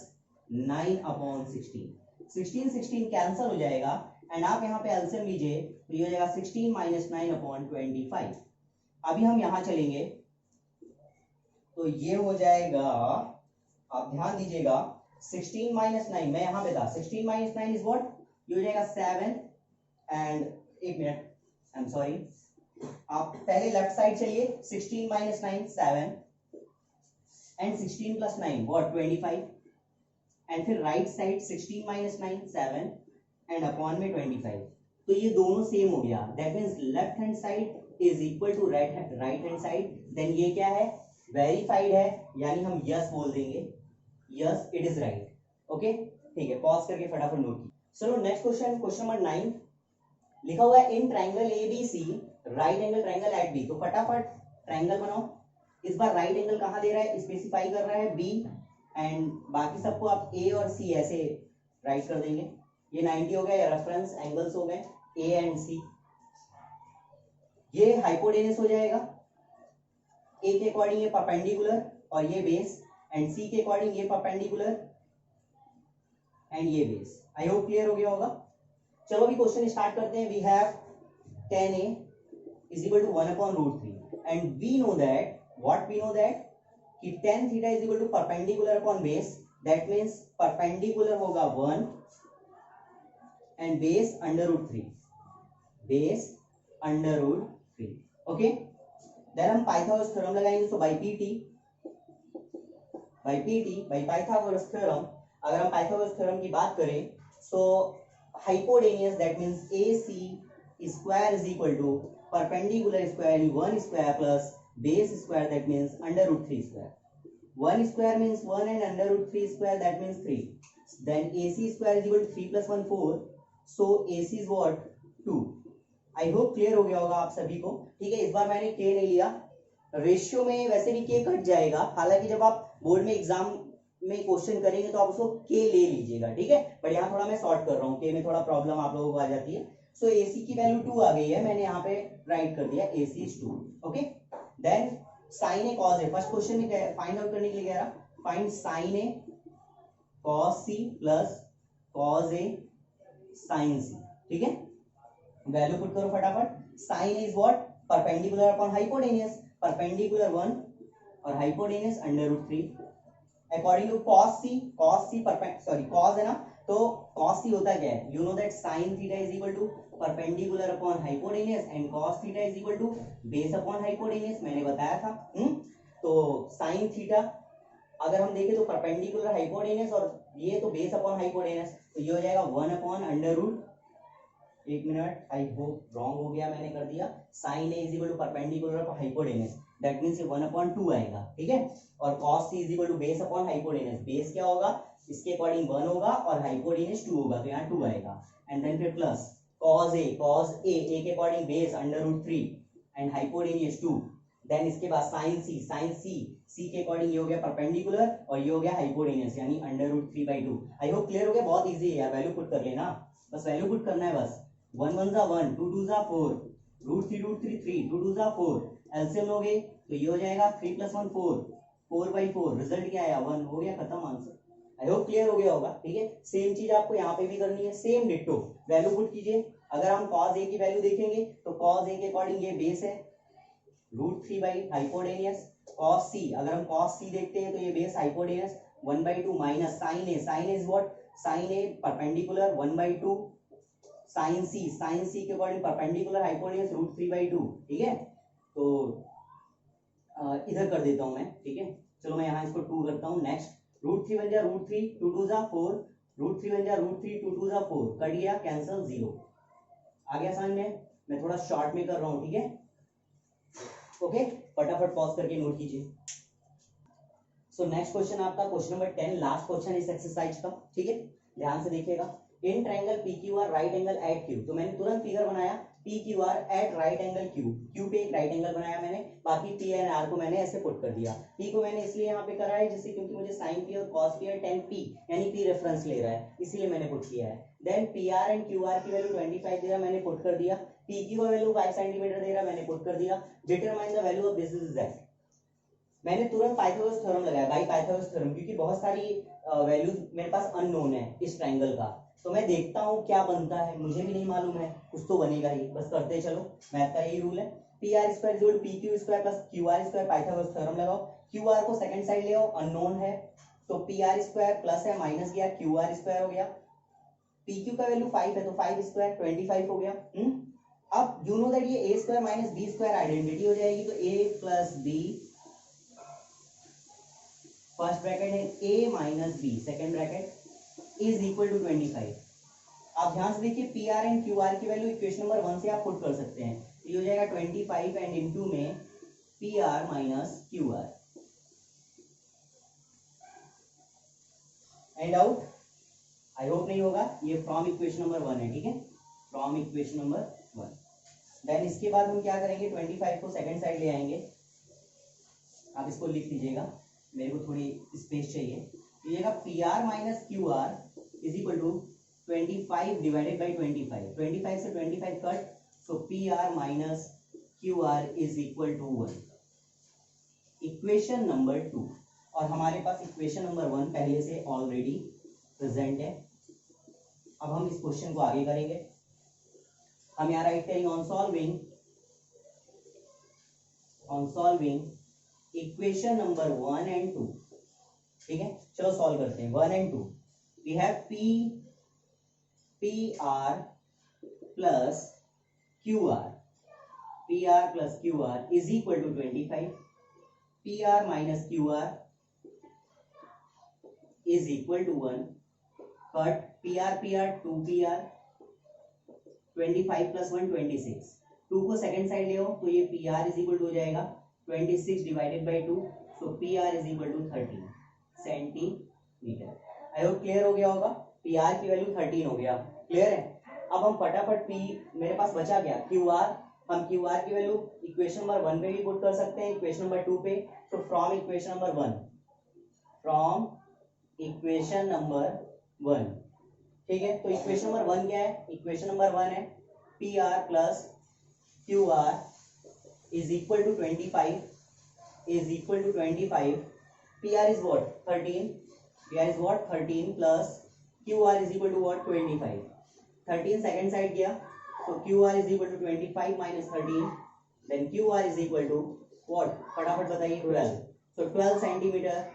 9 अपॉन 16 कैंसल हो जाएगा एंड आप यहाँ पे एलसीएम लीजिए तो ये हो जाएगा 16 माइनस 9 अपॉन 25। अभी हम यहाँ चलेंगे तो ये हो जाएगा, आप ध्यान दीजिएगा 16 माइनस 9, मैं यहां पे था 16 माइनस 9 इज व्हाट, ये हो जाएगा 7 एंड एक मिनट आई एम सॉरी आप पहले लेफ्ट साइड चलिए, 16 minus 9 7 and 16 plus 9 what 25 and फिर right side 16 minus 9 7 and upon में 25। तो ये दोनों सेम हो गया, that means left hand side is equal to right hand side. Then ये क्या है, वेरीफाइड है, यानी हम यस बोल देंगे, yes it is right. Okay ठीक है, पॉज करके फटाफट नोट कीजिए। चलो नेक्स्ट क्वेश्चन, क्वेश्चन नंबर 9 लिखा हुआ है in triangle ABC right angle triangle at B. तो फटाफट ट्रायंगल बनाओ। इस बार राइट एंगल कहाँ दे रहा है, स्पेसिफाई कर रहा है बी, एंड बाकी सबको आप ए और सी ऐसे राइट कर देंगे। ये 90 हो गया, ये रेफरेंस एंगल्स हो गए ए एंड सी। ये हाइपोटेनस हो जाएगा, ए के अकॉर्डिंग ये परपेंडिकुलर और ये बेस, एंड सी के अकॉर्डिंग ये परपेंडिकुलर एंड ये बेस। आई होप क्लियर हो गया होगा। चलो अभी क्वेश्चन स्टार्ट करते हैं। We have tan a is equal to 1/√3 and we know that what we know that कि tan theta is equal to perpendicular upon base, that means perpendicular होगा 1 and base √3, base √3। Okay then हम पाइथागोरस थ्योरम लगाएंगे। सो बाय पाइथागोरस थ्योरम, अगर हम पाइथागोरस थ्योरम की बात करें, सो hypotenuse that means AC square is equal to perpendicular square in 1 square plus base square, that means √3 square। 1 square means 1 and √3 square that means 3। Then AC square is equal to 3 plus 1 4, so AC is what 2। I hope clear हो गया होगा आप सभी को। ठीक है, इस बार मैंने K नहीं लिया, रेशियो में वैसे भी K कट जाएगा, हालांकि जब आप बोर्ड में एग्जाम में क्वेश्चन करेंगे तो आप उसको के ले लीजिएगा, ठीक है, बट यहाँ थोड़ा मैं सॉर्ट कर रहा हूँ, के में थोड़ा प्रॉब्लम आप लोगों को आ जाती है। सो एसी की वैल्यू 2 आ गई है, मैंने यहाँ पे राइट कर दिया AC is 2। Okay then sine A cos A, first question में फाइंड आउट करने के लिए कह रहा, find sine A cos C plus cos A sine C. ठीक है, वैल्यू पुट करो फटाफट। Sine is what, perpendicular upon hypotenuse, perpendicular 1 और hypotenuse √3। According to cos c cos है ना, तो cos c होता क्या है, you know that sin theta is equal to perpendicular upon hypotenuse and cos theta is equal to base upon hypotenuse, मैंने बताया था। तो sin थीटा अगर हम देखें तो परपेंडिकुलर हाइपोटेनियस और ये तो बेस अपॉन हाइपोटेनियस, तो ये हो जाएगा 1/√, एक मिनट, आई होप रॉन्ग हो गया, मैंने कर दिया। sin a is equal to perpendicular upon hypotenuse, that means ये 1/2 आएगा। ठीक है, और cos c is equal to base upon hypotenuse, base क्या होगा, इसके अकॉर्डिंग 1 होगा और हाइपोटेनस 2 होगा, तो यहाँ 2 आएगा। एंड देन फिर प्लस cos a के according base √3 and hypotenuse 2। Then इसके बाद sin c के अकॉर्डिंग ये हो गया परपेंडिकुलर और ये हो गया हाइपोटेनस, यानी √3/2। आई होप क्लियर हो गया, बहुत इजी है यार, वैल्यू पुट कर लेना, बस वैल्यू पुट करना है बस। 1 1 * 1, 2 2 * 4, √3 3, 2 2 * 4, एलसीएम लोगे तो ये हो जाएगा 3 + 1 4, 4/4। रिजल्ट क्या आया 1, हो गया खत्म आंसर। आई होप क्लियर हो गया होगा। ठीक है, सेम चीज आपको यहाँ पे भी करनी है, सेम डिट्टो वैल्यू पुट कीजिए। अगर हम cos a की वैल्यू देखेंगे तो cos a के अकॉर्डिंग ये बेस है √3 हाइपोटेनियस। cos c, अगर हम cos c देखते हैं तो ये base hypotenuse 1/2 minus sin a is what, sin a perpendicular 1/2 sin c के अकॉर्डिंग परपेंडिकुलर हाइपोटेनस √3/2। ठीक है, तो इधर कर देता हूं मैं। ठीक है, चलो मैं यहाँ इसको 2 करता हूँ। नेक्स्ट √3 बन जाए √3, 2 2 * 4, √3 बन जाए √3, 2 2 * 4, कट गया, कैंसिल, 0 आ गया समझ में। मैं थोड़ा शॉर्ट में कर रहा हूँ, ठीक है। ओके, फटाफट पॉज करके नोट कीजिए। सो नेक्स्ट क्वेश्चन आपका क्वेश्चन नंबर 10, लास्ट क्वेश्चन इस एक्सरसाइज का। ठीक है, ध्यान से देखिएगा। In triangle PQR right angle at Q, तो मैंने तुरंत फिगर बनाया PQR at right angle Q पे एक राइट एंगल बनाया मैंने, बाकी P एंड R को मैंने ऐसे पुट कर दिया। P को मैंने इसलिए यहाँ पे करा है जिससे क्योंकि मुझे sin P और cos P और tan P यानी P रेफरेंस ले रहा है, इसीलिए मैंने पुट किया है। देन PR एंड QR की वैल्यू 25 दे रहा, मैंने पुट कर दिया। PQ का वैल्यू 5 सेंटीमीटर दे रहा, मैंने पुट कर दिया। Determine the value of this is that, मैंने तुरंत पाइथागोरस थ्योरम लगाया, बाई पाइथागोरस थ्योरम, क्योंकि बहुत सारी वैल्यूज मेरे पास अननोन है इस ट्रायंगल का, तो मैं देखता हूँ क्या बनता है, मुझे भी नहीं मालूम है, कुछ तो बनेगा ही, बस करते चलो। मैथ का यही रूल है, PR² PQ² plus QR², Pythagoras theorem लगाओ। QR को सेकंड साइड ले आओ, अननोन है, तो PR² प्लस है माइनस गया, QR² हो गया। PQ का वैल्यू 5 है तो 5² 25 हो गया। अब यू नो दैट ये A square minus B square identity हो जाएगी, तो A plus B first bracket है, A minus B second bracket is equal to 25। आप ध्यान से देखिए P R and Q R की वैल्यू इक्वेशन नंबर 1 से आप पुट कर सकते हैं, तो ये हो जाएगा 25 एंड इनटू में P R minus Q are. And out, I hope नहीं होगा, ये फ्रॉम इक्वेशन नंबर 1 है, ठीक है, फ्रॉम इक्वेशन नंबर 1। देन इसके बाद हम क्या करेंगे, 25 को सेकंड साइड ले आएंगे, आप इसको लिख लीजिएगा, मेरे को थोड़ी स्पेस चाहिए, लीजिएगा P R minus Q R is equal to 25 divided by 25 से 25 cut, so P R minus Q R is equal to 1, equation number 2। और हमारे पास इक्वेशन नंबर 1 पहले से ऑलरेडी प्रेजेंट है। अब हम इस क्वेश्चन को आगे करेंगे, हम यहाँ राइट करेंगे on solving equation number 1 and 2, ठीक है, चलो सॉल्व करते हैं 1 and 2। We have P R plus Q R is equal to 25, P R minus Q R is equal to 1, cut P R 2pr, 25 plus 1 26, 2 को सेकेंड साइड ले आओ तो ये P R is equal to हो जाएगा 26 divided by 2, so P R is equal to 30 centimetre. I hope clear हो गया होगा, पी आर की वैल्यू 13 हो गया, क्लियर है। अब हम फटाफट पी, मेरे पास बचा क्या, क्यू आर, हम क्यू आर की वैल्यू इक्वेशन नंबर 1 पे भी पुट कर सकते हैं, इक्वेशन नंबर 2 पे, तो फ्रॉम इक्वेशन नंबर 1, ठीक है। तो इक्वेशन नंबर 1 क्या है, इक्वेशन नंबर 1 है P R plus Q R is equal to 25, P R is what 13, plus Q R is equal to what 25, 13 second side गया, तो Q R is equal to 25 minus 13, then Q R is equal to what, फटाफट बताइए 12, सो 12 सेंटीमीटर।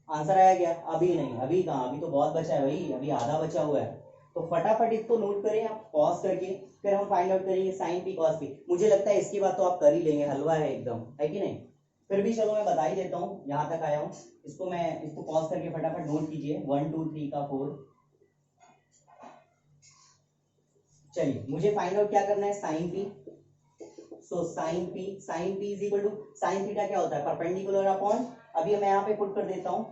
आंसर आया क्या, अभी नहीं, अभी कहाँ, अभी तो बहुत बचा है भाई, अभी आधा बचा हुआ है, तो फटाफट इसको नोट करें आप पॉज करके, फिर हम फाइंड आउट करेंगे साइन पी कॉस पी। मुझे लगता है इसके बाद तो आप कर ही लेंगे, हलवा है एकदम, है कि नहीं, फिर भी चलो मैं बता ही देता हूँ, यहाँ तक आया हूँ, इसको पॉज करके फटाफट नोट कीजिए, 1 2 3 का 4। चलिए मुझे फाइंड आउट क्या करना है, sine P, so sine P is equal to, sine theta क्या होता है, परपेंडिकुलर अपॉन, अभी मैं यहाँ पे पुट कर देता हूँ,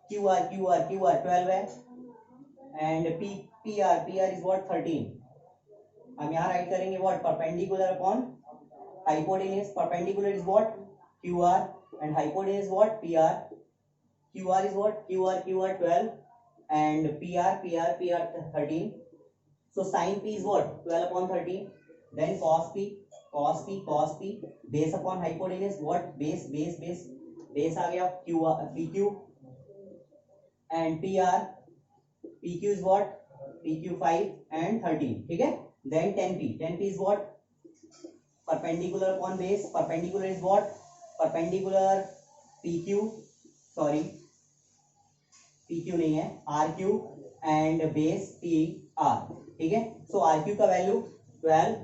क्यू आर 12 है, and P R is what 13, हम यहाँ राइट करेंगे what, perpendicular upon hypotenuse, perpendicular is what Q R and hypotenuse what P R, Q R is what Q R 12 and P R 13, so sin p is what 12 upon 13, then cos p base upon hypotenuse what base आ गया pq and pq is what pq 5 and 13, ठीक है। then 10p is what perpendicular upon base, perpendicular is what perpendicular pq, sorry pq नहीं है rq and base pr, ठीक है। सो आर क्यू का value 12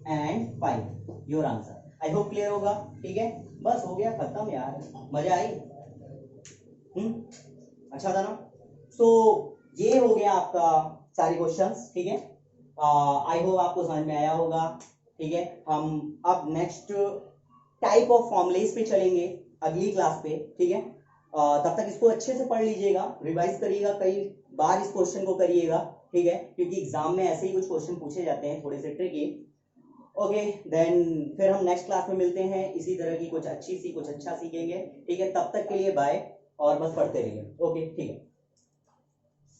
and 5, your answer. I hope clear होगा, ठीक है, बस हो गया खत्म यार, मजा आई, अच्छा था ना। सो ये हो गया आपका सारे क्वेश्चंस, ठीक है, आई होप आपको समझ में आया होगा, ठीक है। हम अब नेक्स्ट टाइप ऑफ फॉर्मुलेस पे चलेंगे अगली क्लास पे, ठीक है। तब तक इसको अच्छे से पढ़ लीजिएगा, रिवाइज करिएगा, कई बार इस क्वेश्चन को करिएगा, ठीक है, क्योंकि एग्जाम में ऐसे ही कुछ क्वेश्चन पूछे जाते हैं थोड़े से ट्रिकी। ओके, देन फिर हम नेक्स्ट क्लास में मिलते हैं, इसी तरह की कुछ अच्छा सीखेंगे, ठीक है। तब तक के लिए बाय, और बस पढ़ते रहिए, ओके, ठीक है।